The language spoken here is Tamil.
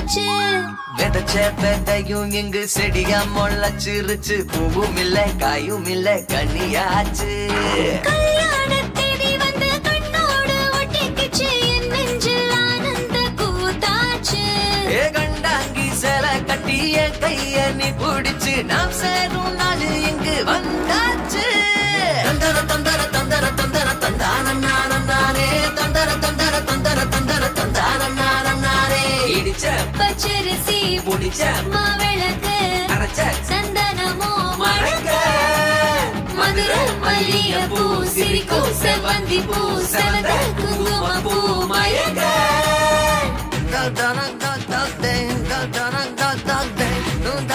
பூத்தாச்சு. விதைச்ச விதையும் இங்கு செடியா முளைச்சிருச்சு. பூவும் இல்ல காயும் இல்ல கனியாச்சு. கல்யாண தேதி வந்து கண்ணோடு ஒட்டிக்கிச்சு. என் நெஞ்சில் ஆனந்த கூத்தாச்சு. ஏ கண்டாங்கி சேல கட்டி என் கைய நீ பிடிச்சு நாம் சேரும் நாள் இங்கு வந்தாச்சு. தந்தர தந்தர தந்தர தந்தர தந்தானே தந்தர தந்தர தந்தர தந்தர தந்தானே இடிச்ச பச்சரிசி முடிச்ச மாவிளக்கு அரைச்ச சந்தனமோ மழக்க மதுர மல்லிய பூ சிரிக்கும் செவ்வந்தி பூ செவந்த குங்கும பூ மயக்க தன